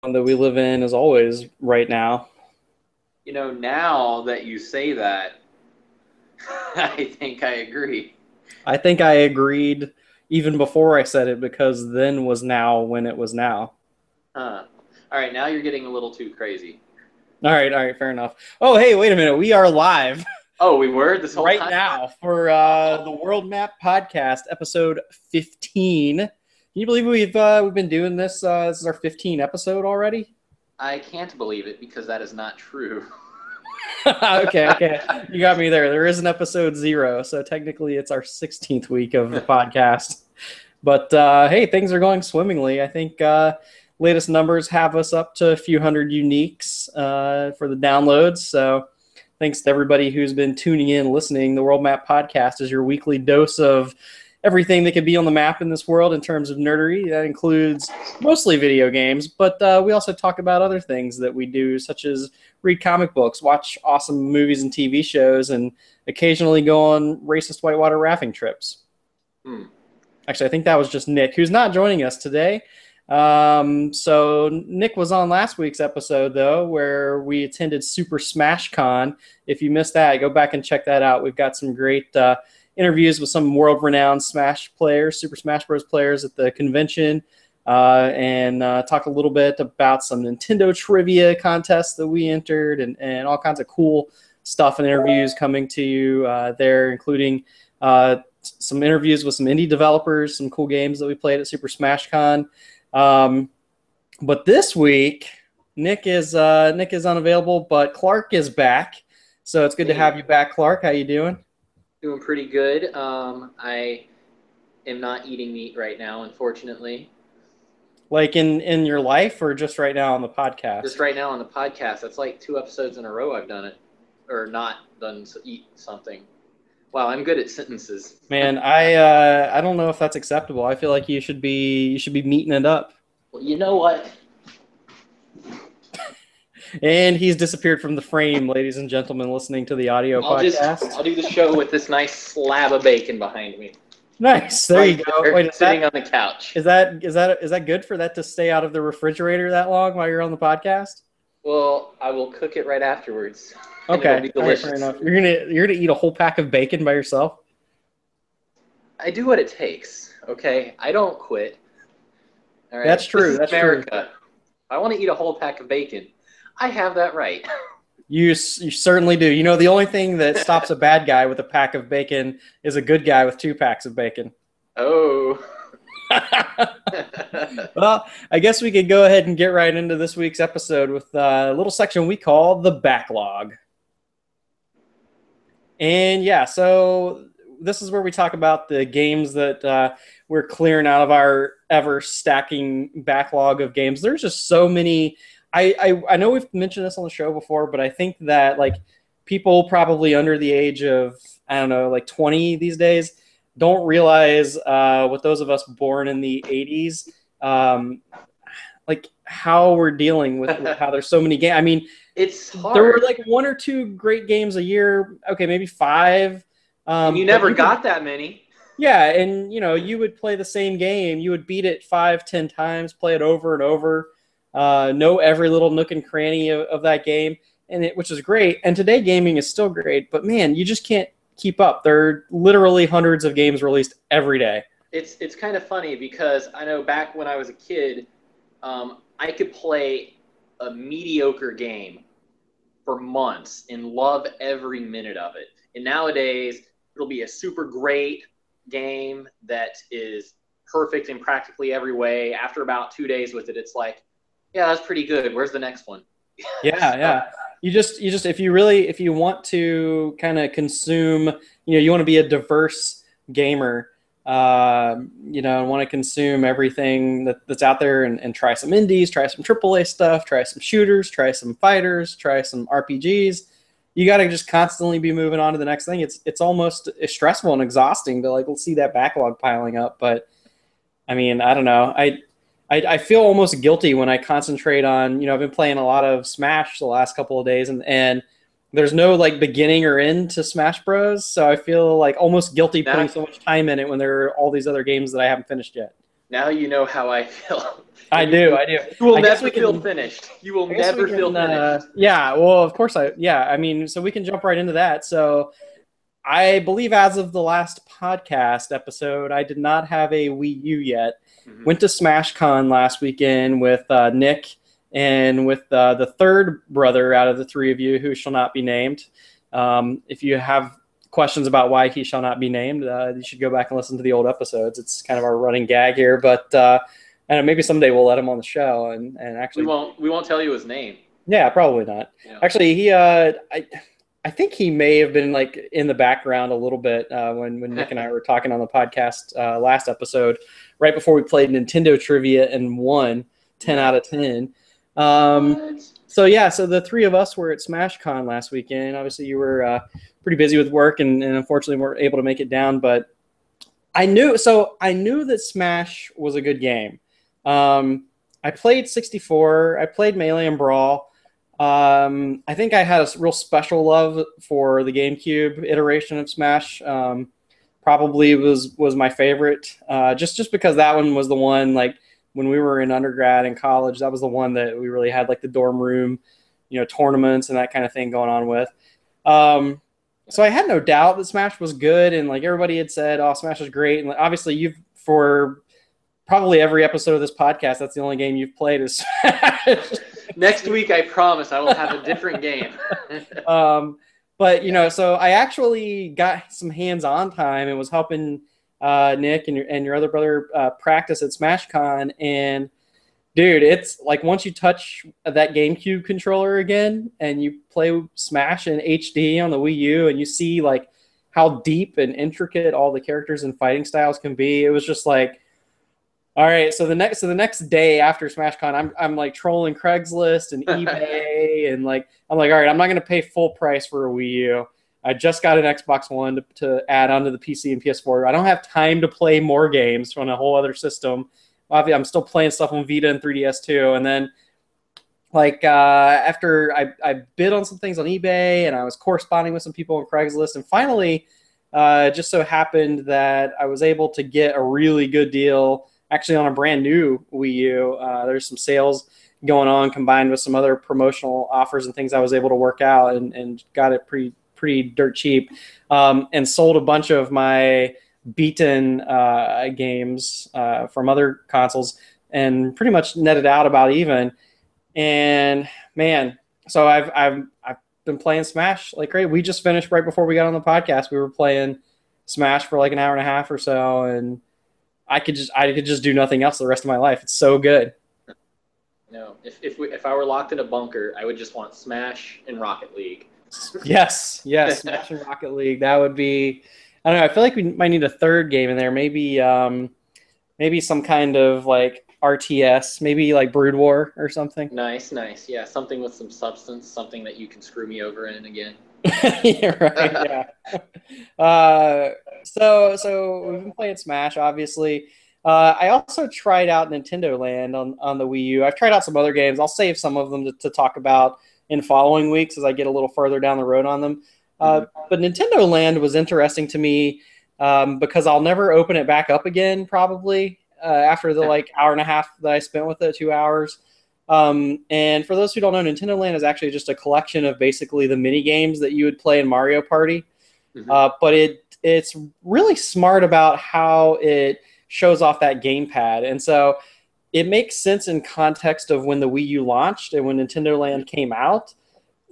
that we live in as always right now. Now that you say that, I think I agree. I think I agreed even before I said it because then was now when it was now. Huh. All right, now you're getting a little too crazy. All right, fair enough. Oh, hey, wait a minute. We are live Oh, we were this whole right time? now for the World Map Podcast, episode 15. Can you believe we've been doing this? This is our 15th episode already. I can't believe it because that is not true. Okay. You got me there. There is an episode 0, so technically it's our 16th week of the podcast. But hey, things are going swimmingly. I think latest numbers have us up to a few hundred uniques for the downloads. So thanks to everybody who's been tuning in, listening. The World Map Podcast is your weekly dose of everything that could be on the map in this world in terms of nerdery. That includes mostly video games, but we also talk about other things that we do, such as read comic books, watch awesome movies and TV shows, and occasionally go on racist whitewater rafting trips. Actually, I think that was just Nick, who's not joining us today. So Nick was on last week's episode, though, where we attended Super Smash Con. If you missed that, go back and check that out. We've got some great interviews with some world-renowned Smash players, Super Smash Bros. Players at the convention, and talk a little bit about some Nintendo trivia contests that we entered and all kinds of cool stuff and interviews coming to you there, including some interviews with some indie developers, some cool games that we played at Super Smash Con. But this week, Nick is unavailable, but Clark is back. So it's good to have you back, Clark. How you doing? Doing pretty good. I am not eating meat right now, unfortunately. Like in your life or just right now on the podcast? Just right now on the podcast. That's like 2 episodes in a row I've done it. Or not done eat something. Wow, I'm good at sentences. Man, I don't know if that's acceptable. I feel like you should be meeting it up. Well, you know what? And he's disappeared from the frame, ladies and gentlemen, listening to the audio podcast. I'll do the show with this nice slab of bacon behind me. Nice. There you go. Wait, sitting on the couch. Is that good for that to stay out of the refrigerator that long while you're on the podcast? Well, I will cook it right afterwards. Okay, all right, fair enough. You're gonna eat a whole pack of bacon by yourself? I do what it takes. Okay, I don't quit. All right, that's true. That's America. True. I want to eat a whole pack of bacon. I have that right. You certainly do. You know, the only thing that stops a bad guy with a pack of bacon is a good guy with 2 packs of bacon. Oh. Well, I guess we could go ahead and get right into this week's episode with a little section we call the backlog. And yeah, so this is where we talk about the games that we're clearing out of our ever stacking backlog of games. There's just so many. I know we've mentioned this on the show before, but I think that like people probably under the age of, I don't know, like 20 these days don't realize with those of us born in the 80s, like how we're dealing with how there's so many games. I mean, it's hard. There were like 1 or 2 great games a year. Okay, maybe 5. You never got that many. Yeah, and you would play the same game. You would beat it 5, 10 times, play it over and over. Know every little nook and cranny of that game, which is great. And today gaming is still great, but man, you just can't keep up. There are literally hundreds of games released every day. It's kind of funny because I know back when I was a kid, I could play a mediocre game for months and love every minute of it. And nowadays, it'll be a super great game that is perfect in practically every way. After about 2 days with it, it's like, yeah, that's pretty good. Where's the next one? Yeah. You just if you want to kind of consume, you want to be a diverse gamer, want to consume everything that's out there and try some indies, try some AAA stuff, try some shooters, try some fighters, try some RPGs. You got to just constantly be moving on to the next thing. It's almost stressful and exhausting to let's see that backlog piling up. But I mean, I don't know. I feel almost guilty when I concentrate on, I've been playing a lot of Smash the last couple of days and there's no like beginning or end to Smash Bros. So I feel like almost guilty putting so much time in it when there are all these other games that I haven't finished yet. Now you know how I feel. I And do, I do. you will I guess never we feel can. finished. You will I guess we never feel can. finished. Yeah. Well, of course I. Yeah. I mean, so we can jump right into that. So I believe as of the last podcast episode, I did not have a Wii U yet. Hmm. Went to SmashCon last weekend with Nick and with the third brother out of the three of you who shall not be named. If you have questions about why he shall not be named, you should go back and listen to the old episodes. It's kind of our running gag here, but and maybe someday we'll let him on the show and We actually, won't tell you his name. yeah, probably not. Yeah. Actually, I think he may have been like in the background a little bit when Nick and I were talking on the podcast last episode, right before we played Nintendo trivia and won 10 out of 10. So yeah, so the three of us were at SmashCon last weekend. Obviously, you were pretty busy with work and unfortunately weren't able to make it down. But I knew that Smash was a good game. I played 64. I played Melee and Brawl. I think I had a real special love for the GameCube iteration of Smash. Probably was my favorite, just because that one was the one like when we were in undergrad and college. That was the one that we really had like the dorm room, tournaments and that kind of thing going on with. So I had no doubt that Smash was good, and like everybody had said, "Oh, Smash is great." And like, obviously, you've for probably every episode of this podcast, that's the only game you've played is Smash. Next week, I promise I will have a different game. But so I actually got some hands-on time and was helping Nick and your other brother practice at SmashCon. And dude, it's like once you touch that GameCube controller again and you play Smash in HD on the Wii U and you see like how deep and intricate all the characters and fighting styles can be, it was just like, all right. So the next day after SmashCon, I'm like trolling Craigslist and eBay and like I'm like, all right, I'm not gonna pay full price for a Wii U. I just got an Xbox One to add onto the PC and PS4. I don't have time to play more games on a whole other system. Obviously, I'm still playing stuff on Vita and 3DS too. And then like after I bid on some things on eBay and I was corresponding with some people on Craigslist, and finally, it just so happened that I was able to get a really good deal actually on a brand new Wii U. There's some sales going on combined with some other promotional offers and things I was able to work out and got it pretty dirt cheap, and sold a bunch of my beaten games from other consoles and pretty much netted out about even. And man, so I've been playing Smash like crazy. We just finished right before we got on the podcast. We were playing Smash for like an hour and a half or so, and I could just do nothing else the rest of my life. It's so good. If I were locked in a bunker, I would just want Smash and Rocket League. Yes, Smash and Rocket League. That would be. I don't know. I feel like we might need a third game in there. Maybe some kind of like RTS. Maybe like Brood War or something. Nice. Yeah, something with some substance, something that you can screw me over in again. Yeah, right. Yeah. So we've been playing Smash, obviously. I also tried out Nintendo Land on the Wii U. I've tried out some other games. I'll save some of them to talk about in following weeks as I get a little further down the road on them. But Nintendo Land was interesting to me because I'll never open it back up again, probably after the like hour and a half that I spent with it, 2 hours. And for those who don't know, Nintendo Land is actually just a collection of basically the mini games that you would play in Mario Party. But it's really smart about how it shows off that gamepad. And so it makes sense in context of when the Wii U launched and when Nintendo Land came out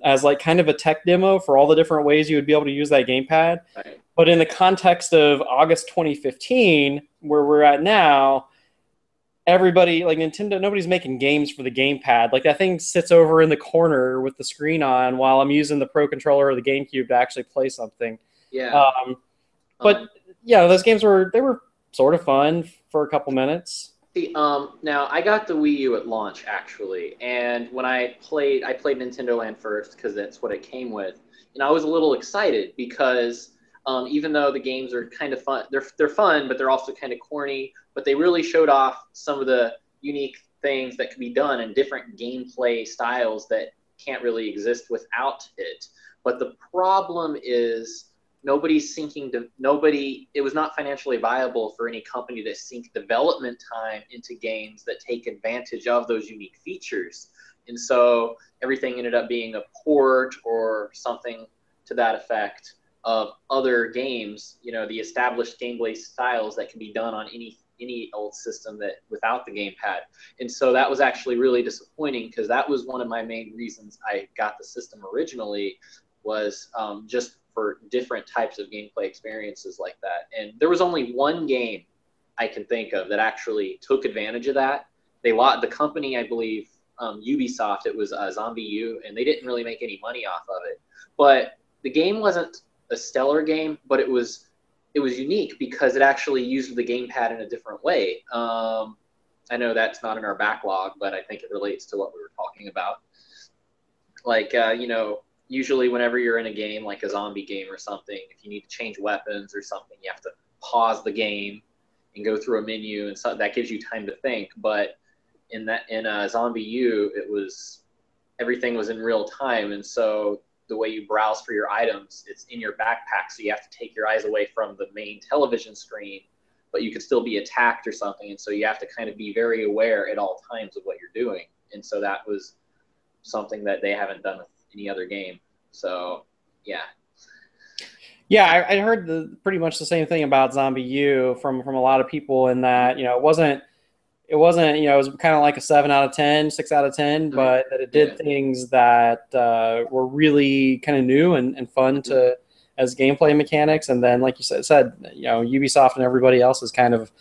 as like kind of a tech demo for all the different ways you would be able to use that gamepad. Right. But in the context of August 2015, where we're at now, everybody like Nintendo, nobody's making games for the gamepad. Like that thing sits over in the corner with the screen on while I'm using the Pro Controller or the GameCube to actually play something. Yeah. But yeah, those games were sort of fun for a couple minutes. See, now I got the Wii U at launch actually, and when I played Nintendo Land first because that's what it came with, and I was a little excited because even though the games are kind of fun, they're fun, but they're also kind of corny. But they really showed off some of the unique things that could be done and different gameplay styles that can't really exist without it. But the problem is nobody's sinking to nobody. It was not financially viable for any company to sink development time into games that take advantage of those unique features. And so everything ended up being a port or something to that effect of other games, the established gameplay styles that can be done on any old system that without the gamepad. And so that was actually really disappointing, because that was one of my main reasons I got the system originally, was just for different types of gameplay experiences like that. And there was only one game I can think of that actually took advantage of that. The company, I believe, Ubisoft, it was Zombie U, and they didn't really make any money off of it. But the game wasn't a stellar game, but it was unique because it actually used the gamepad in a different way. I know that's not in our backlog, but I think it relates to what we were talking about. Like, usually whenever you're in a game, like a zombie game or something, if you need to change weapons or something, you have to pause the game and go through a menu, and so that gives you time to think. But in Zombie U, everything was in real time, and so the way you browse for your items, it's in your backpack, so you have to take your eyes away from the main television screen, but you could still be attacked or something, and so you have to kind of be very aware at all times of what you're doing. And so that was something that they haven't done with any other game. So, yeah. Yeah, I heard pretty much the same thing about Zombie U from a lot of people, in that it wasn't it was kind of like a 7 out of 10, 6 out of 10, but that it did things that were really kind of new and fun to as gameplay mechanics. And then, like you said, Ubisoft and everybody else has kind of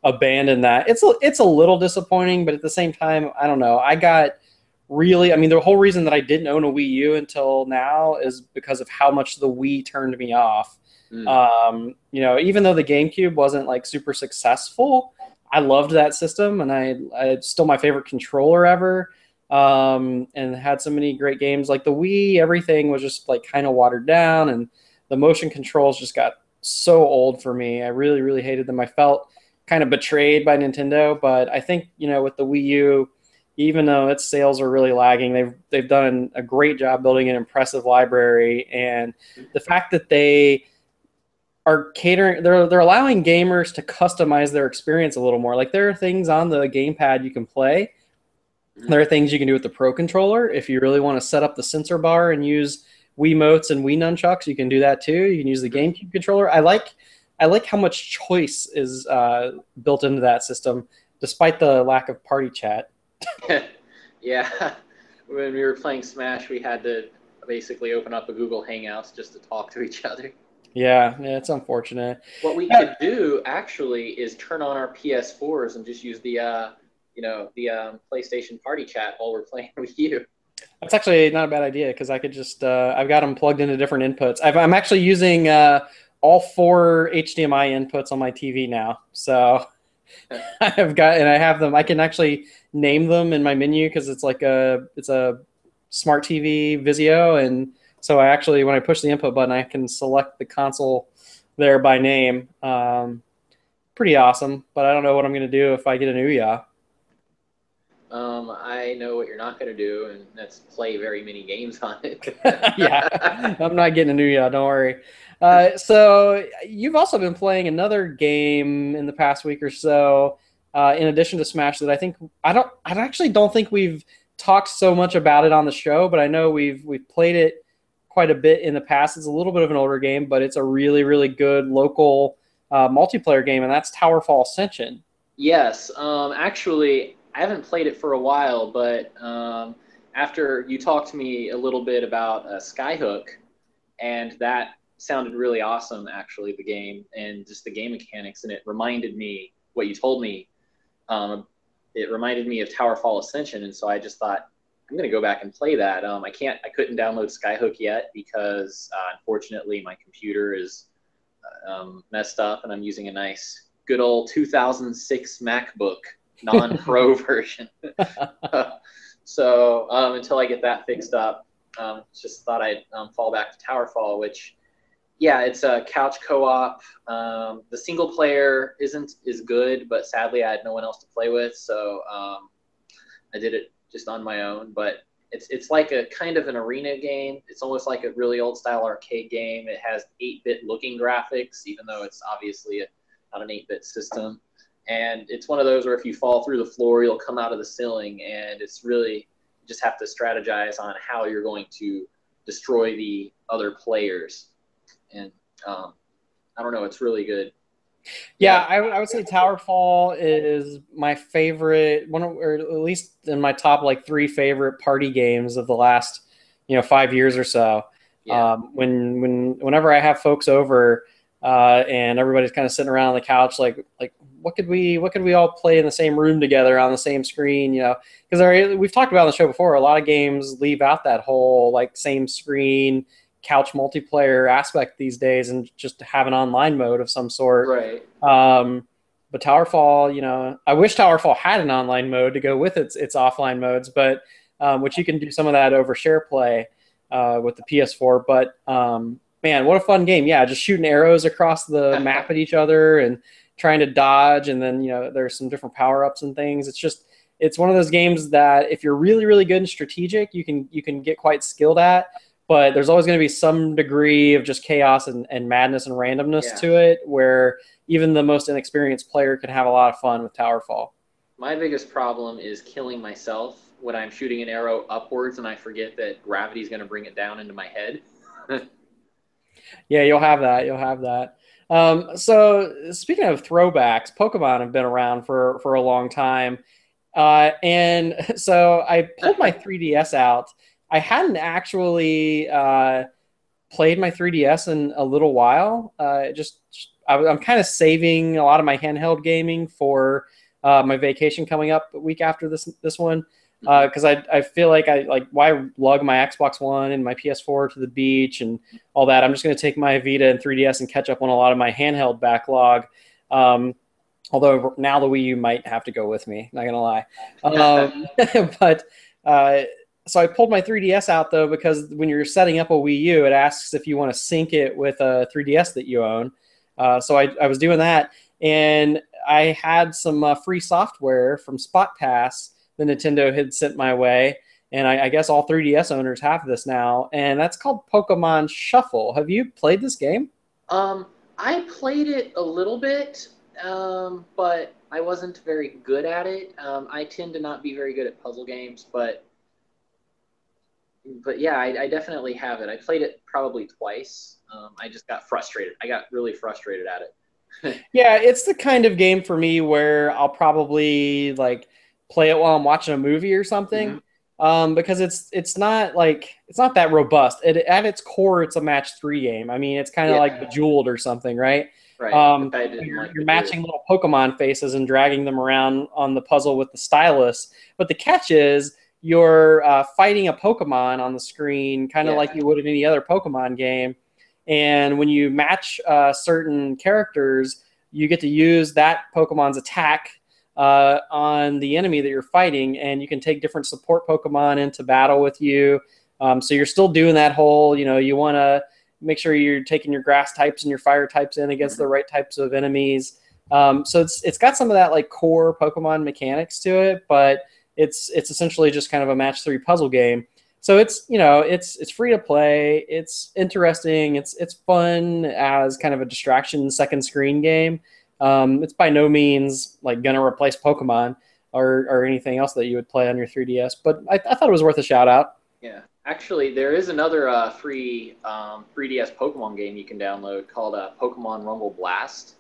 abandoned that. It's a little disappointing, but at the same time, I don't know. I mean, the whole reason that I didn't own a Wii U until now is because of how much the Wii turned me off. Even though the GameCube wasn't like super successful, I loved that system, and it's still my favorite controller ever. And had so many great games. Like the Wii, everything was just like kind of watered down, and the motion controls just got so old for me. I really, really hated them. I felt kind of betrayed by Nintendo, but I think, with the Wii U, even though its sales are really lagging, they've done a great job building an impressive library. And the fact that they are catering, they're allowing gamers to customize their experience a little more. Like, there are things on the gamepad you can play. There are things you can do with the Pro Controller. If you really want to set up the sensor bar and use Wiimotes and Wii nunchucks, you can do that too. You can use the GameCube controller. I like how much choice is built into that system, despite the lack of party chat. Yeah. When we were playing Smash, we had to basically open up a Google Hangouts just to talk to each other. Yeah, it's unfortunate. What we could do actually is turn on our PS4s and just use the PlayStation Party Chat while we're playing with you. That's actually not a bad idea, because I could just I've got them plugged into different inputs. I'm actually using all 4 HDMI inputs on my TV now, so I have them. I can actually name them in my menu, because it's a smart TV Vizio, and so when I push the input button, I can select the console there by name. Pretty awesome, but I don't know what I'm going to do if I get an Ouya. I know what you're not going to do, and that's play very many games on it. Yeah, I'm not getting a Ouya, don't worry. So you've also been playing another game in the past week or so, in addition to Smash, that I actually don't think we've talked so much about it on the show, but I know we've played it quite a bit in the past. It's a little bit of an older game, but it's a really, really good local multiplayer game, and that's Towerfall Ascension. Yes, actually, I haven't played it for a while, but after you talked to me a little bit about Skyhook, and that sounded really awesome, actually, the game and just the game mechanics, and it reminded me what you told me. It reminded me of Towerfall Ascension, and so I just thought, I'm going to go back and play that. I couldn't download Skyhook yet because, unfortunately, my computer is messed up, and I'm using a nice, good old 2006 MacBook non-pro version. So until I get that fixed up, just thought I'd fall back to Towerfall, which, yeah, it's a couch co-op. The single player is good, but sadly I had no one else to play with, so I did it just on my own. But It's like a kind of an arena game. It's almost like a really old style arcade game. It has 8-bit looking graphics, even though it's obviously not an 8-bit system. And it's one of those where if you fall through the floor, you'll come out of the ceiling, and it's really you just have to strategize on how you're going to destroy the other players. And I don't know, it's really good. Yeah, I would say Towerfall is my favorite one, or at least in my top like 3 favorite party games of the last 5 years or so. Yeah. Whenever I have folks over and everybody's kind of sitting around on the couch, like what could we all play in the same room together on the same screen? Because we've talked about on the show before, a lot of games leave out that whole like same screen couch multiplayer aspect these days and just have an online mode of some sort. Right. But Towerfall, I wish Towerfall had an online mode to go with its offline modes, but which you can do some of that over share play with the PS4. But man, what a fun game! Yeah, just shooting arrows across the map at each other and trying to dodge, and then there's some different power ups and things. It's one of those games that if you're really really good and strategic, you can get quite skilled at. But there's always going to be some degree of just chaos and madness and randomness to it, where even the most inexperienced player can have a lot of fun with Towerfall. My biggest problem is killing myself when I'm shooting an arrow upwards and I forget that gravity is going to bring it down into my head. Yeah, you'll have that. You'll have that. So speaking of throwbacks, Pokemon have been around for a long time. And so I pulled my 3DS out. I hadn't actually played my 3DS in a little while. I'm kind of saving a lot of my handheld gaming for my vacation coming up a week after this one, because I feel like why lug my Xbox One and my PS4 to the beach and all that. I'm just going to take my Vita and 3DS and catch up on a lot of my handheld backlog. Although now the Wii U might have to go with me, not gonna lie. But so I pulled my 3DS out though, because when you're setting up a Wii U, it asks if you want to sync it with a 3DS that you own. So I was doing that, and I had some free software from Spot Pass that Nintendo had sent my way, and I guess all 3DS owners have this now, and that's called Pokemon Shuffle. Have you played this game? I played it a little bit, but I wasn't very good at it. I tend to not be very good at puzzle games, but yeah, I definitely have it. I played it probably twice. I just got frustrated. I got really frustrated at it. Yeah, it's the kind of game for me where I'll probably like play it while I'm watching a movie or something, because it's not that robust. At its core, it's a match 3 game. I mean, it's kind of like Bejeweled or something, right? Right. You're matching little Pokemon faces and dragging them around on the puzzle with the stylus. But the catch is you're fighting a Pokemon on the screen, kind of like you would in any other Pokemon game. And when you match certain characters, you get to use that Pokemon's attack on the enemy that you're fighting, and you can take different support Pokemon into battle with you. So you're still doing that whole, you want to make sure you're taking your grass types and your fire types in against the right types of enemies. So it's got some of that like core Pokemon mechanics to it, but it's essentially just kind of a match 3 puzzle game. So it's free to play. It's interesting. It's fun as kind of a distraction second screen game. It's by no means like gonna replace Pokemon or anything else that you would play on your 3DS, but I thought it was worth a shout out. Yeah, actually, there is another free 3DS Pokemon game you can download called Pokemon Rumble Blast.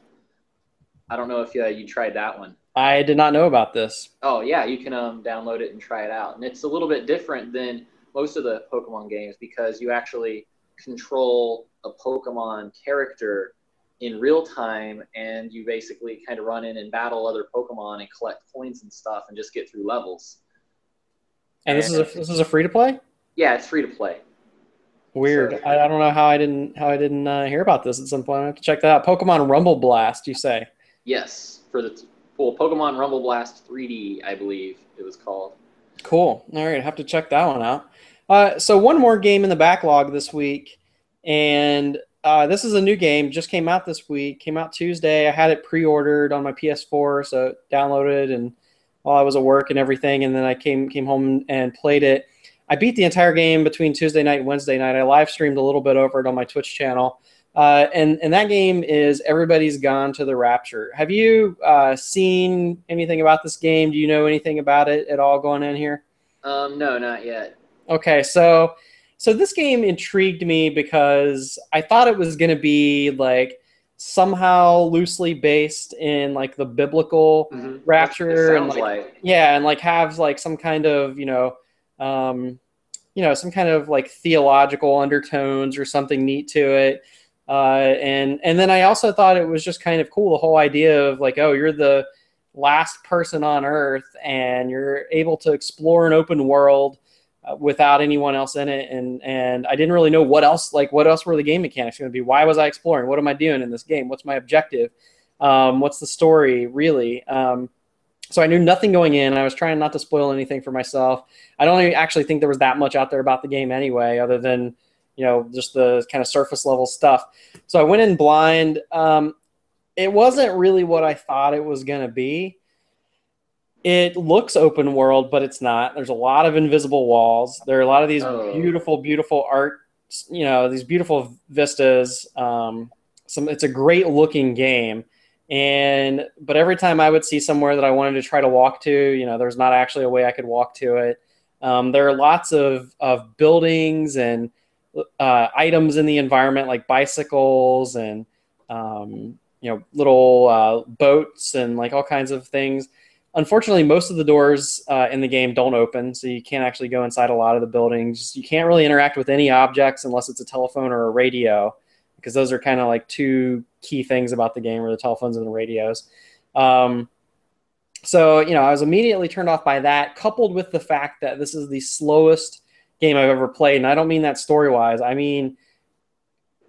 I don't know if you tried that one. I did not know about this. Oh yeah, you can download it and try it out, and it's a little bit different than most of the Pokemon games because you actually control a Pokemon character in real time, and you basically kind of run in and battle other Pokemon and collect coins and stuff and just get through levels. And this is a free to play? Yeah, it's free to play. Weird. So, I don't know how I didn't hear about this at some point. I have to check that out. Pokemon Rumble Blast, you say? Yes, for the Pokemon Rumble Blast 3D, I believe it was called. Cool. All right, I have to check that one out. So one more game in the backlog this week, and this is a new game. Just came out this week. Came out Tuesday. I had it pre-ordered on my PS4, so downloaded and while I was at work and everything, and then I came home and played it. I beat the entire game between Tuesday night and Wednesday night. I live streamed a little bit over it on my Twitch channel. And that game is Everybody's Gone to the Rapture. Have you seen anything about this game? Do you know anything about it at all going in here? No, not yet. Okay, so this game intrigued me because I thought it was going to be like somehow loosely based in like the biblical That's what it rapture and sounds like like. yeah, and like have like some kind of, um some kind of like theological undertones or something neat to it. And then I also thought it was just kind of cool, the whole idea of like, oh, you're the last person on Earth and you're able to explore an open world without anyone else in it. And I didn't really know what else were the game mechanics going to be. Why was I exploring? What am I doing in this game? What's my objective? What's the story really? So I knew nothing going in. I was trying not to spoil anything for myself. I don't actually think there was that much out there about the game anyway, other than just the kind of surface level stuff. So I went in blind. It wasn't really what I thought it was going to be. It looks open world, but it's not. There's a lot of invisible walls. There are a lot of these Oh, beautiful, beautiful art, these beautiful vistas. It's a great looking game. But every time I would see somewhere that I wanted to try to walk to, there's not actually a way I could walk to it. There are lots of buildings and items in the environment, like bicycles and little boats and like all kinds of things. Unfortunately, most of the doors in the game don't open, so you can't actually go inside a lot of the buildings. You can't really interact with any objects unless it's a telephone or a radio, because those are kind of like two key things about the game, are the telephones and the radios. So I was immediately turned off by that, coupled with the fact that this is the slowest game I've ever played. And I don't mean that story-wise. I mean,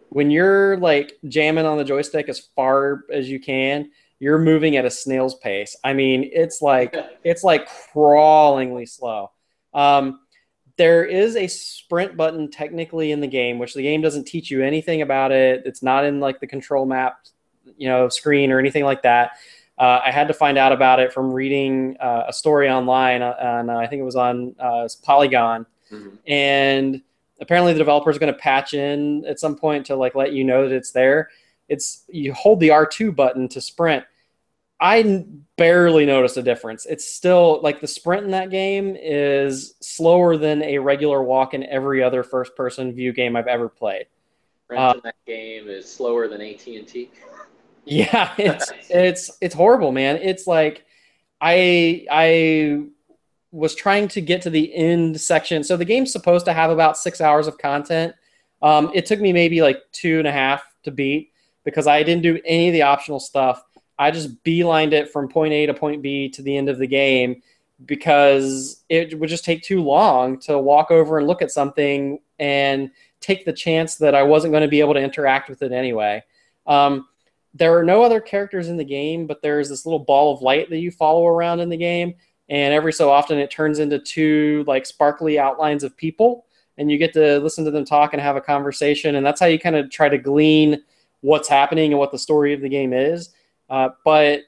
when you're like jamming on the joystick as far as you can, you're moving at a snail's pace. I mean, it's like crawlingly slow. There is a sprint button technically in the game, which the game doesn't teach you anything about it. It's not in like the control map, screen or anything like that. I had to find out about it from reading a story online on I think it was on Polygon, and apparently the developer is going to patch in at some point to like let you know that it's there. You hold the R2 button to sprint. I barely noticed a difference. It's still like the sprint in that game is slower than a regular walk in every other first-person view game I've ever played. Rent in that game is slower than AT&T. Yeah, it's horrible, man. It's like I was trying to get to the end section. So the game's supposed to have about 6 hours of content. It took me maybe like 2.5 to beat because I didn't do any of the optional stuff. I just beelined it from point A to point B to the end of the game because it would just take too long to walk over and look at something and take the chance that I wasn't going to be able to interact with it anyway. There are no other characters in the game, but there's this little ball of light that you follow around in the game. And every so often it turns into two like sparkly outlines of people, and you get to listen to them talk and have a conversation. And that's how you kind of try to glean what's happening and what the story of the game is. But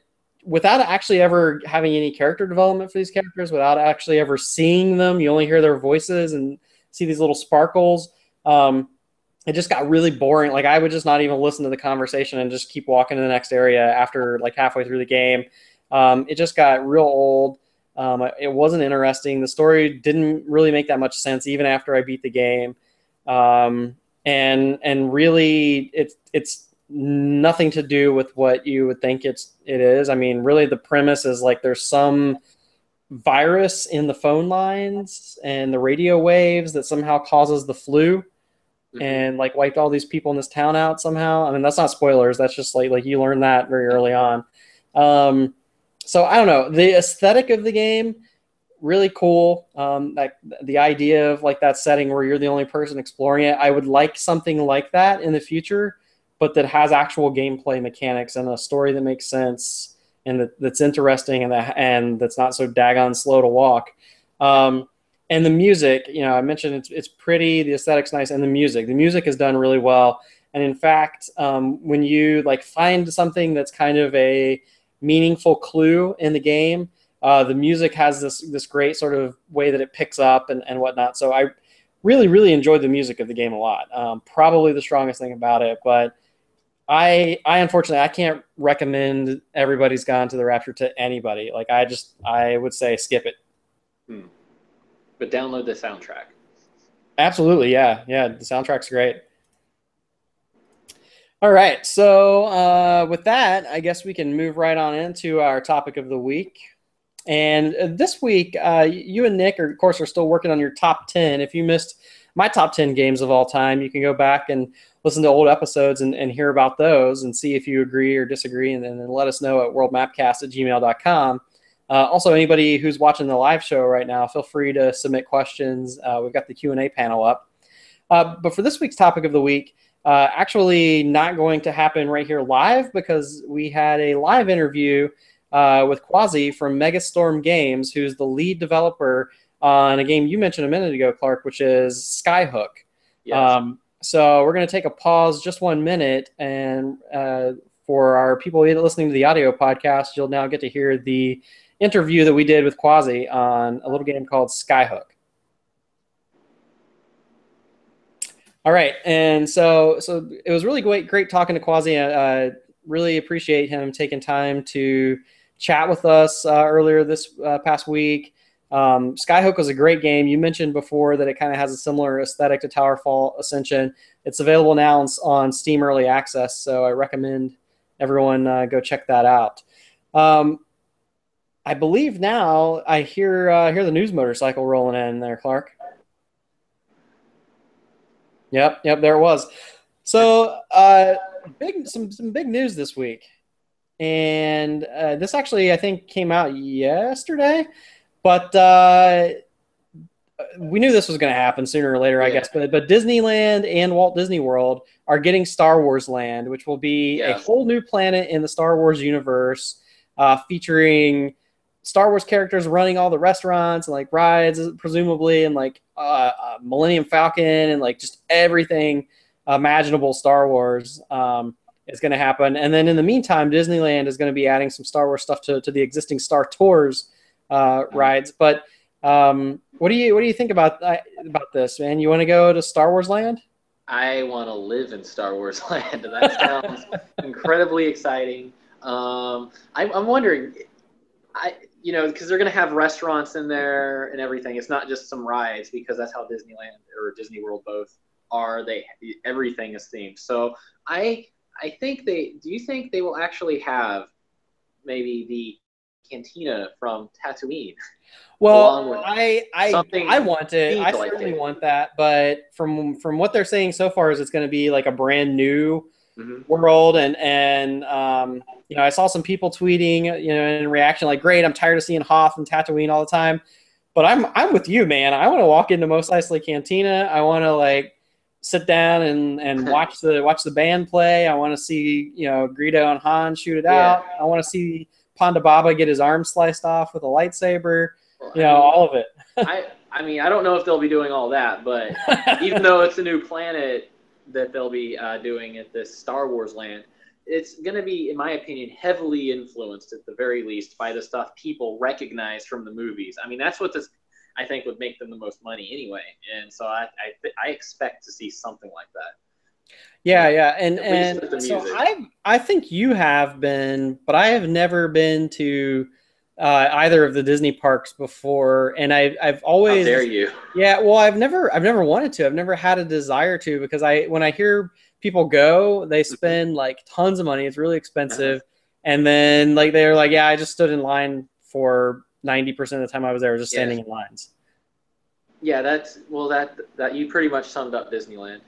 without actually ever having any character development for these characters, without actually ever seeing them, you only hear their voices and see these little sparkles. It just got really boring. Like I would just not even listen to the conversation and just keep walking to the next area after like halfway through the game. It just got real old. It wasn't interesting. The story didn't really make that much sense even after I beat the game. And really it's nothing to do with what you would think it is. I mean, really the premise is like there's some virus in the phone lines and the radio waves that somehow causes the flu and like wiped all these people in this town out somehow. I mean, that's not spoilers. That's just like you learn that very early on. So I don't know. The aesthetic of the game, really cool. Like the idea of like that setting where you're the only person exploring it. I would like something like that in the future, but that has actual gameplay mechanics and a story that makes sense and that's interesting and that's not so daggone slow to walk. And the music, I mentioned it's pretty, the aesthetic's nice, and the music is done really well. And in fact, when you like find something that's kind of a meaningful clue in the game, The music has this great sort of way that it picks up and whatnot. So I really enjoyed the music of the game a lot. Probably the strongest thing about it, but I unfortunately I can't recommend Everybody's Gone to the Rapture to anybody. Like I would say skip it. Hmm. But download the soundtrack. Absolutely, yeah. The soundtrack's great. All right, so with that, I guess we can move right on into our topic of the week. And this week, you and Nick, of course, are still working on your top 10. If you missed my top 10 games of all time, you can go back and listen to old episodes and hear about those and see if you agree or disagree, and then let us know at worldmapcast@gmail.com. Also, anybody who's watching the live show right now, feel free to submit questions. We've got the Q&A panel up. But for this week's topic of the week, actually not going to happen right here live because we had a live interview with Quasi from Megastorm Games, who's the lead developer on a game you mentioned a minute ago, Clark, which is Skyhook. Yes. So we're going to take a pause just 1 minute, and for our people listening to the audio podcast, you'll now get to hear the interview that we did with Quasi on a little game called Skyhook. All right, and so it was really great talking to Quasi. I really appreciate him taking time to chat with us earlier this past week. Skyhook was a great game. You mentioned before that it kind of has a similar aesthetic to Towerfall Ascension. It's available now on Steam Early Access, so I recommend everyone go check that out. I believe now I hear the news motorcycle rolling in there, Clark. Yep, there it was. So, some big news this week, and this actually I think came out yesterday, but we knew this was going to happen sooner or later, I guess. But Disneyland and Walt Disney World are getting Star Wars Land, which will be a whole new planet in the Star Wars universe, featuring Star Wars characters running all the restaurants and like rides, presumably, and like Millennium Falcon and like just everything imaginable Star Wars is going to happen. And then in the meantime, Disneyland is going to be adding some Star Wars stuff to the existing Star Tours rides. But what do you think about this, man? You want to go to Star Wars Land? I want to live in Star Wars Land. That sounds incredibly exciting. I'm wondering, because they're going to have restaurants in there and everything. It's not just some rides, because that's how Disneyland or Disney World both are. Everything is themed. So I think do you think they will actually have maybe the cantina from Tatooine? Well, I want it. I like certainly want that. But from what they're saying so far is it's going to be like a brand new world, and I saw some people tweeting, in reaction like, "Great, I'm tired of seeing Hoth and Tatooine all the time." But I'm with you, man. I want to walk into Mos Eisley Cantina. I want to like sit down and watch the band play. I want to see Greedo and Han shoot it out. I want to see Ponda Baba get his arm sliced off with a lightsaber. All of it. I mean, I don't know if they'll be doing all that, but even though it's a new planet that they'll be doing at this Star Wars Land, it's going to be, in my opinion, heavily influenced at the very least by the stuff people recognize from the movies. I mean, that's what this, I think, would make them the most money anyway. And so I expect to see something like that. Yeah. And so I think you have been, but I have never been to either of the Disney parks before, and I've always. How dare you? Yeah, well, I've never wanted to. I've never had a desire to, because when I hear people go, they spend like tons of money. It's really expensive, and then like they're like, yeah, I just stood in line for 90% of the time I was there, just standing in lines. Yeah, that you pretty much summed up Disneyland.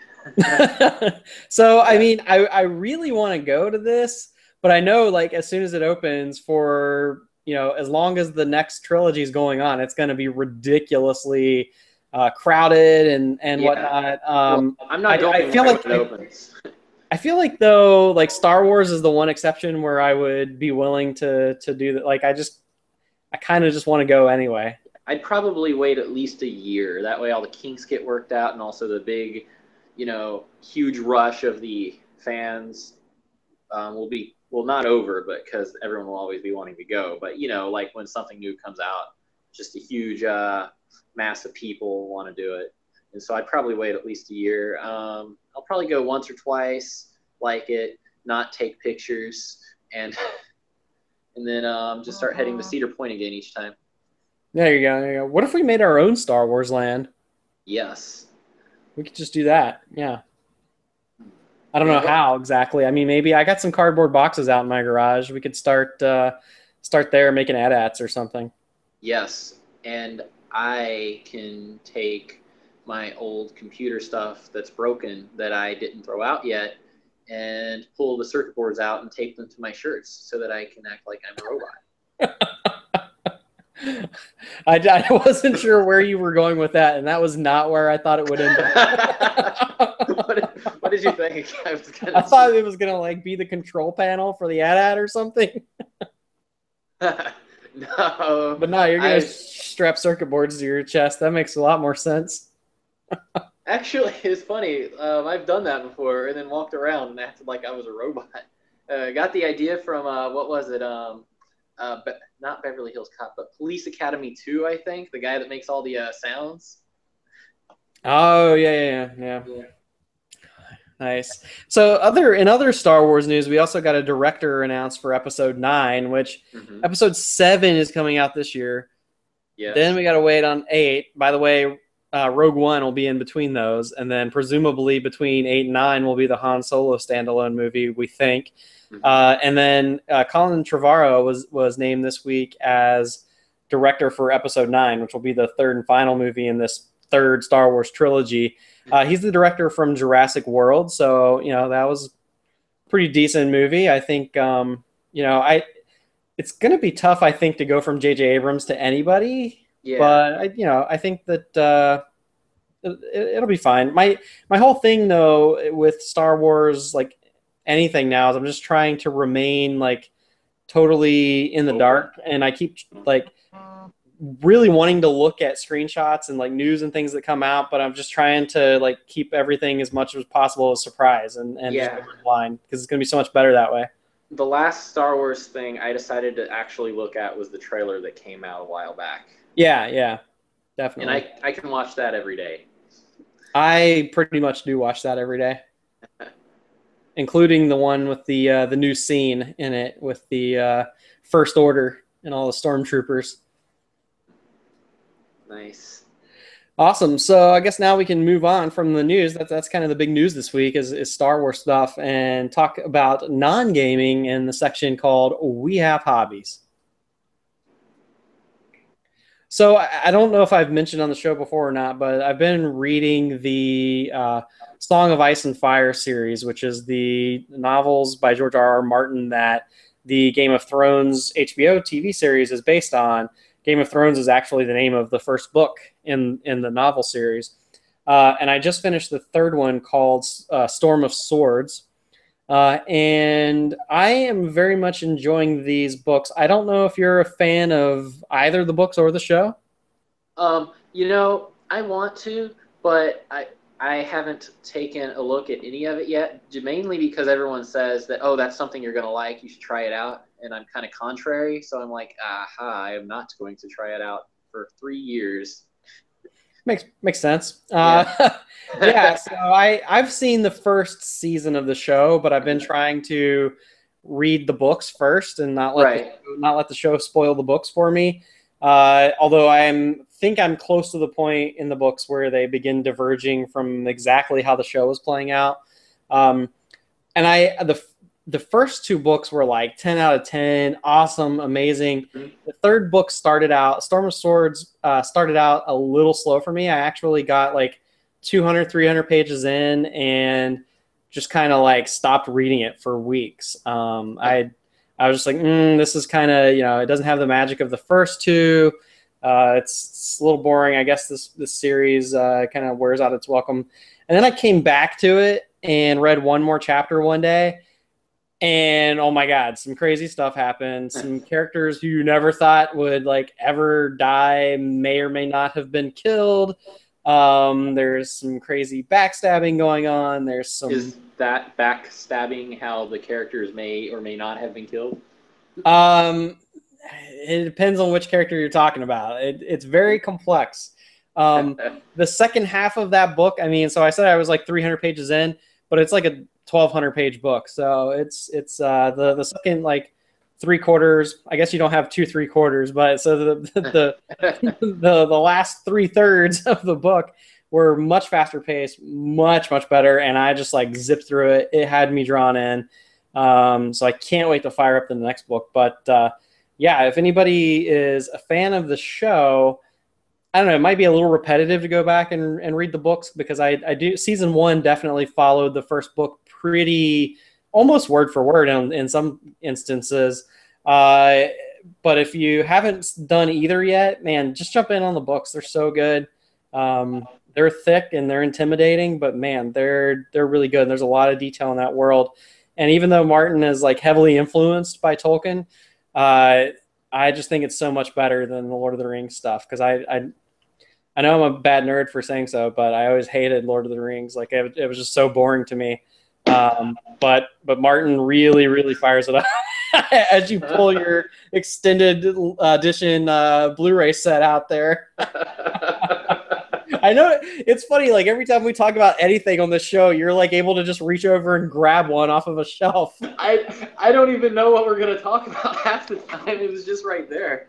So I mean, I really want to go to this, but I know like as soon as it opens for as long as the next trilogy is going on, it's going to be ridiculously crowded and whatnot. I'm not going. I feel like it opens. I feel like though, like Star Wars is the one exception where I would be willing to do that. Like I kind of just want to go anyway. I'd probably wait at least a year. That way all the kinks get worked out, and also the big, huge rush of the fans will be well, not over, but because everyone will always be wanting to go. But like when something new comes out, just a huge mass of people want to do it, and so I'd probably wait at least a year. I'll probably go once or twice, like it, not take pictures, and and then just start heading to Cedar Point again each time. There you go. There you go. What if we made our own Star Wars land? Yes. We could just do that. Yeah. I don't know Yeah. how exactly. I mean, maybe I got some cardboard boxes out in my garage. We could start there making AT-ATs or something. Yes, and I can take my old computer stuff that's broken that I didn't throw out yet and pull the circuit boards out and tape them to my shirts so that I can act like I'm a robot. I wasn't sure where you were going with that, and that was not where I thought it would end up. What did you think? I thought it was gonna like be the control panel for the AT-AT or something. No, but no, you're gonna strap circuit boards to your chest. That makes a lot more sense. Actually, it's funny. I've done that before, and then walked around and acted like I was a robot. Got the idea from what was it? Not Beverly Hills Cop, but Police Academy 2, I think. The guy that makes all the sounds. Oh yeah. Nice. So in other Star Wars news, we also got a director announced for Episode 9, which Episode 7 is coming out this year. Yes. Then we got to wait on 8. By the way, Rogue One will be in between those, and then presumably between 8 and 9 will be the Han Solo standalone movie, we think. And then Colin Trevorrow was named this week as director for Episode 9, which will be the third and final movie in this third Star Wars trilogy. He's the director from Jurassic World, so that was a pretty decent movie. I think it's going to be tough, I think, to go from J.J. Abrams to anybody. Yeah. But I think that it'll be fine. My whole thing though with Star Wars, like anything now, is I'm just trying to remain like totally in the dark, and I keep like really wanting to look at screenshots and like news and things that come out, but I'm just trying to like keep everything as much as possible a surprise and just go blind, because it's going to be so much better that way. The last Star Wars thing I decided to actually look at was the trailer that came out a while back. Yeah, definitely. And I can watch that every day. I pretty much do watch that every day, including the one with the new scene in it with the First Order and all the stormtroopers. Nice. Awesome. So I guess now we can move on from the news. That's kind of the big news this week is Star Wars stuff, and talk about non-gaming in the section called We Have Hobbies. So I don't know if I've mentioned on the show before or not, but I've been reading the Song of Ice and Fire series, which is the novels by George R.R. Martin that the Game of Thrones HBO TV series is based on. Game of Thrones is actually the name of the first book in the novel series. And I just finished the third one called Storm of Swords. And I am very much enjoying these books. I don't know if you're a fan of either the books or the show. I want to, but I haven't taken a look at any of it yet, mainly because everyone says that, oh, that's something you're going to like, you should try it out. And I'm kind of contrary, so I'm like, I am not going to try it out for 3 years. Makes sense. Yeah, so I've seen the first season of the show, but I've been trying to read the books first and not let the show spoil the books for me. Although I think I'm close to the point in the books where they begin diverging from exactly how the show is playing out. And the first two books were like 10 out of 10, awesome, amazing. The third book Storm of Swords, started out a little slow for me. I actually got like 200, 300 pages in and just kind of like stopped reading it for weeks. I was just like, this is kind of, it doesn't have the magic of the first two. It's a little boring. I guess this series kind of wears out its welcome. And then I came back to it and read one more chapter one day. And oh my God, some crazy stuff happened. Some characters who you never thought would like ever die may or may not have been killed. There's some crazy backstabbing going on. There's some Is that backstabbing how the characters may or may not have been killed? um, it depends on which character you're talking about. It's very complex. The second half of that book, I mean, so I said I was like 300 pages in, but it's like a 1,200 page book. So it's the second like 3/4. I guess you don't have 2 3/4, but so the last 3/3 of the book were much faster paced, much better, and I just like zipped through it. It had me drawn in. So I can't wait to fire up the next book. But yeah, if anybody is a fan of the show, I don't know, it might be a little repetitive to go back and read the books because I do. Season 1 definitely followed the first book pretty almost word for word in some instances. But if you haven't done either yet, man, just jump in on the books. They're so good. They're thick and they're intimidating, but man, they're really good. And there's a lot of detail in that world. And even though Martin is like heavily influenced by Tolkien, I just think it's so much better than the Lord of the Rings stuff because I know I'm a bad nerd for saying so, but I always hated Lord of the Rings. Like it was just so boring to me. But Martin really fires it up as you pull your extended edition Blu-ray set out there. I know it's funny. Like every time we talk about anything on this show, you're like able to just reach over and grab one off of a shelf. I don't even know what we're gonna talk about half the time. It was just right there.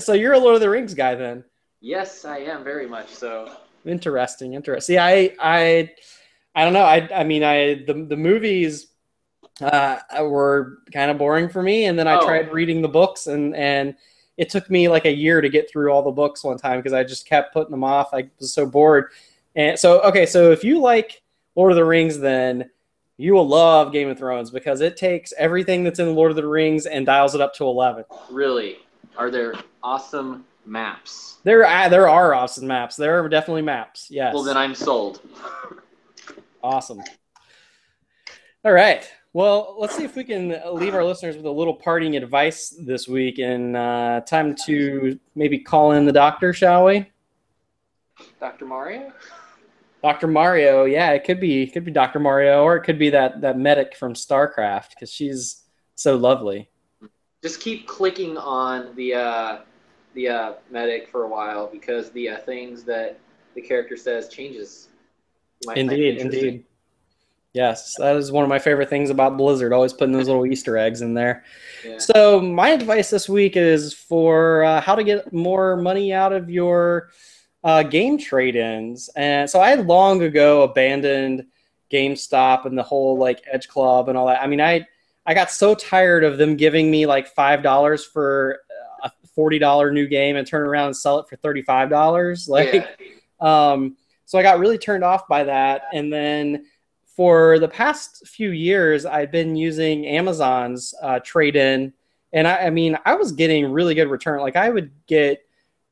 So you're a Lord of the Rings guy then? Yes, I am very much so. Interesting. See, I don't know. I mean, the movies were kind of boring for me, and then I tried reading the books, and it took me like a year to get through all the books one time because I just kept putting them off. I was so bored. And so, okay, so if you like Lord of the Rings, then you will love Game of Thrones because it takes everything that's in Lord of the Rings and dials it up to 11. Really? Are there awesome maps? There are awesome maps. There are definitely maps. Yes. Well, then I'm sold. Awesome. All right. Well, let's see if we can leave our listeners with a little parting advice this week, and time to maybe call in the doctor, shall we? Dr. Mario? Dr. Mario, yeah, it could be Dr. Mario, or it could be that medic from StarCraft because she's so lovely. Just keep clicking on the medic for a while because the things that the character says changes. Indeed. Yes, that is one of my favorite things about Blizzard, always putting those little Easter eggs in there. Yeah. So my advice this week is for how to get more money out of your game trade-ins. And so I long ago abandoned GameStop and the whole like Edge Club and all that. I mean, I got so tired of them giving me like $5 for a $40 new game and turn around and sell it for $35. So I got really turned off by that. And then for the past few years, I've been using Amazon's trade-in, and I mean, I was getting really good return. Like I would get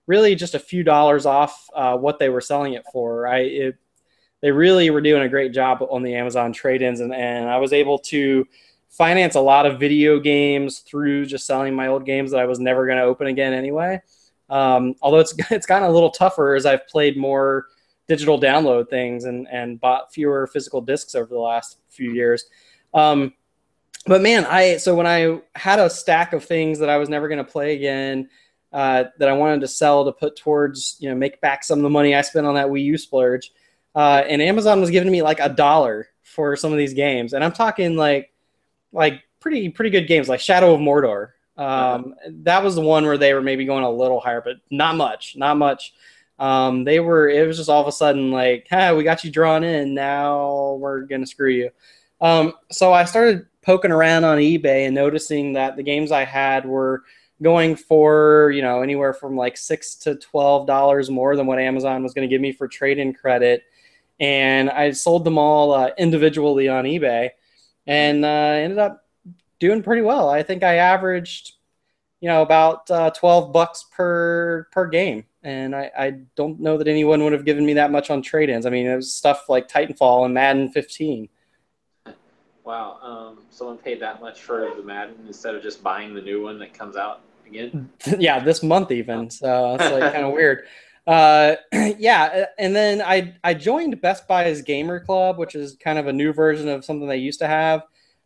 really just a few dollars off what they were selling it for. They really were doing a great job on the Amazon trade-ins, and I was able to finance a lot of video games through just selling my old games that I was never going to open again anyway. Although it's gotten a little tougher as I've played more digital download things and bought fewer physical discs over the last few years. But man, so when I had a stack of things that I was never going to play again, that I wanted to sell to put towards, make back some of the money I spent on that Wii U splurge. And Amazon was giving me like $1 for some of these games. And I'm talking like pretty good games like Shadow of Mordor. That was the one where they were maybe going a little higher, but not much. It was just all of a sudden like, hey, we got you drawn in. Now we're going to screw you. So I started poking around on eBay and noticing that the games I had were going for, anywhere from like $6 to $12 more than what Amazon was going to give me for trade-in credit. And I sold them all individually on eBay and ended up doing pretty well. I think I averaged, about $12 per game. And I don't know that anyone would have given me that much on trade-ins. I mean, it was stuff like Titanfall and Madden 15. Wow. Someone paid that much for the Madden instead of just buying the new one that comes out again? Yeah, this month even. So it's like kind of weird. Yeah, and then I joined Best Buy's Gamer Club, which is kind of a new version of something they used to have.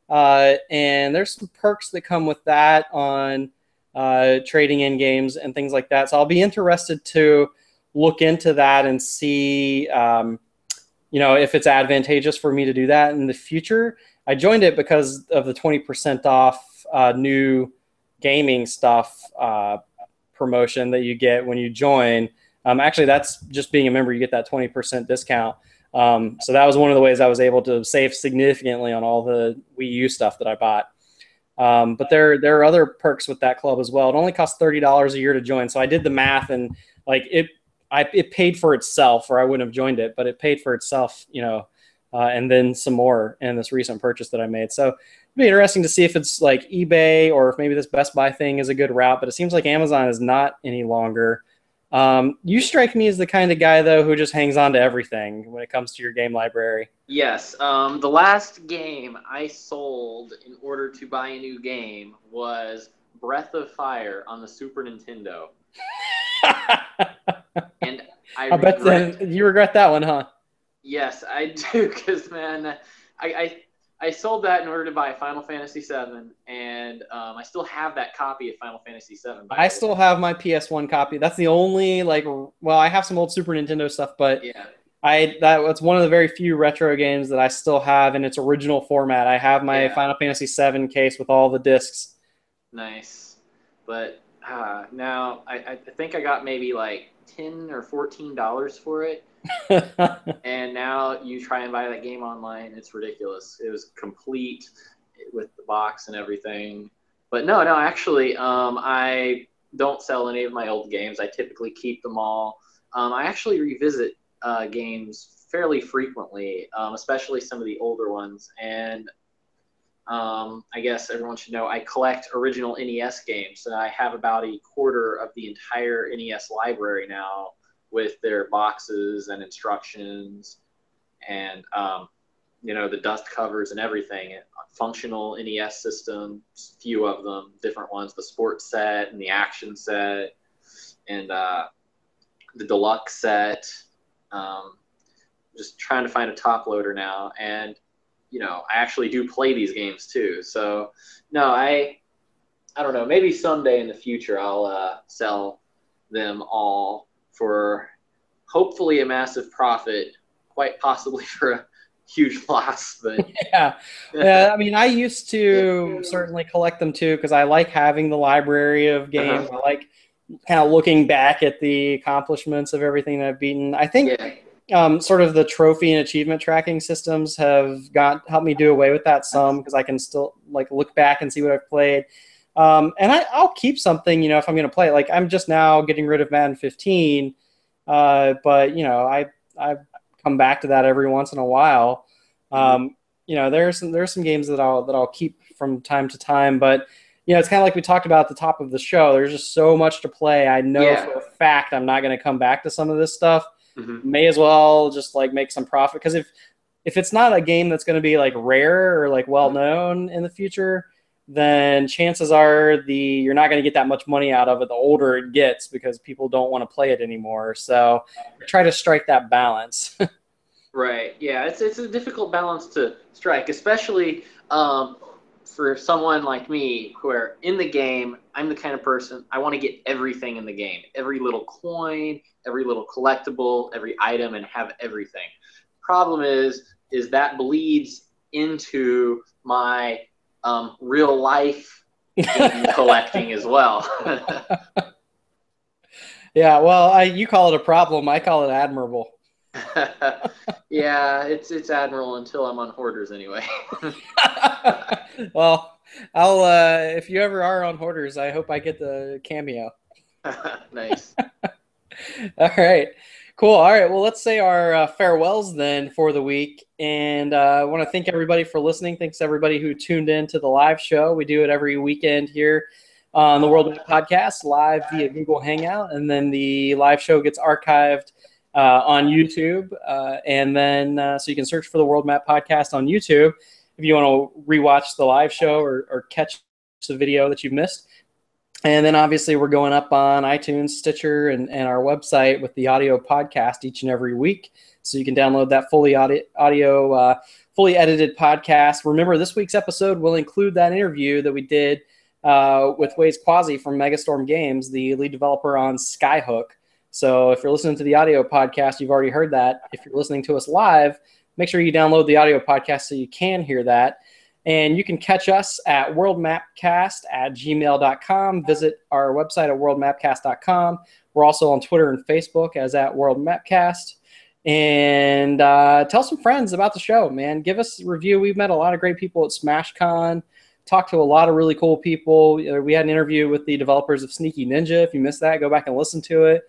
And there's some perks that come with that on trading in games and things like that. So I'll be interested to look into that and see, if it's advantageous for me to do that in the future. I joined it because of the 20% off new gaming stuff promotion that you get when you join. Actually, that's just being a member, you get that 20% discount. So that was one of the ways I was able to save significantly on all the Wii U stuff that I bought. But there are other perks with that club as well. It only costs $30 a year to join. So I did the math, and it paid for itself, or I wouldn't have joined it, but it paid for itself, and then some more in this recent purchase that I made. So it'd be interesting to see if it's like eBay or if maybe this Best Buy thing is a good route, but it seems like Amazon is not any longer. You strike me as the kind of guy, though, who just hangs on to everything when it comes to your game library. Yes. The last game I sold in order to buy a new game was Breath of Fire on the Super Nintendo. And I bet then you regret that one, huh? Yes, I do, because, man, I sold that in order to buy Final Fantasy VII, and I still have that copy of Final Fantasy VII. I still have my PS1 copy. That's the only, I have some old Super Nintendo stuff, but yeah. That's one of the very few retro games that I still have in its original format. I have my Final Fantasy VII case with all the discs. Nice. But now I think I got maybe like $10 or $14 for it. And now you try and buy that game online, it's ridiculous. It was complete with the box and everything. But no, actually, I don't sell any of my old games. I typically keep them all. I actually revisit games fairly frequently, especially some of the older ones. And I guess everyone should know I collect original NES games. And I have about a quarter of the entire NES library now, with their boxes and instructions and, the dust covers and everything. Functional NES systems, few of them, different ones, the sports set and the action set and the deluxe set. Just trying to find a top loader now. And, I actually do play these games too. So, no, I don't know. Maybe someday in the future I'll sell them all for hopefully a massive profit, quite possibly for a huge loss. But yeah, I mean, I used to certainly collect them too, because I like having the library of games. I like kind of looking back at the accomplishments of everything that I've beaten. I think sort of the trophy and achievement tracking systems have helped me do away with that some, because I can still look back and see what I've played. And I'll keep something, if I'm going to play it. Like, I'm just now getting rid of Madden 15, but I've come back to that every once in a while. There's some games that I'll keep from time to time, but it's kind of like we talked about at the top of the show. There's just so much to play. I know for a fact I'm not going to come back to some of this stuff. May as well just make some profit, because if it's not a game that's going to be rare or well known in the future, then chances are you're not going to get that much money out of it the older it gets, because people don't want to play it anymore. So try to strike that balance. Right. Yeah, it's a difficult balance to strike, especially for someone like me, where in the game, I'm the kind of person, I want to get everything in the game. Every little coin, every little collectible, every item, and have everything. Problem is that bleeds into my real life game collecting as well. Yeah, well, you call it a problem. I call it admirable. Yeah, it's admirable until I'm on Hoarders anyway. Well, I'll if you ever are on Hoarders, I hope I get the cameo. Nice. All right. Cool. All right. Well, let's say our farewells then for the week. And I want to thank everybody for listening. Thanks everybody who tuned in to the live show. We do it every weekend here on the World Map Podcast, live via Google Hangout. And then the live show gets archived on YouTube. And then so you can search for the World Map Podcast on YouTube if you want to rewatch the live show or catch the video that you've missed. And then obviously we're going up on iTunes, Stitcher, and our website with the audio podcast each and every week. So you can download that fully fully edited podcast. Remember, this week's episode will include that interview that we did with Waze Quasi from Megastorm Games, the lead developer on Skyhook. So if you're listening to the audio podcast, you've already heard that. If you're listening to us live, make sure you download the audio podcast so you can hear that. And you can catch us at worldmapcast@gmail.com. Visit our website at worldmapcast.com. We're also on Twitter and Facebook as at worldmapcast. And tell some friends about the show, man. Give us a review. We've met a lot of great people at SmashCon. Talked to a lot of really cool people. We had an interview with the developers of Sneaky Ninja. If you missed that, go back and listen to it.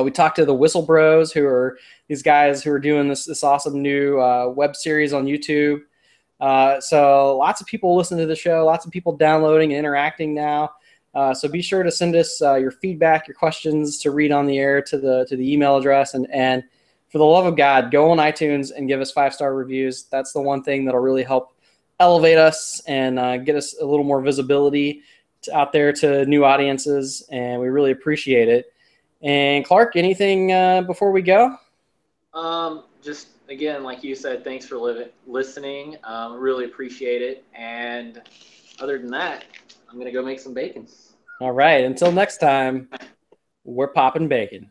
We talked to the Whistle Bros, who are these guys who are doing this awesome new web series on YouTube. So lots of people listen to the show, lots of people downloading and interacting now. So be sure to send us your feedback, your questions to read on the air to the email address. And for the love of God, go on iTunes and give us 5-star reviews. That's the one thing that'll really help elevate us and get us a little more visibility out there to new audiences. And we really appreciate it. And Clark, anything before we go? Just again, like you said, thanks for listening. Really appreciate it. And other than that, I'm gonna go make some bacon. All right. Until next time, we're popping bacon.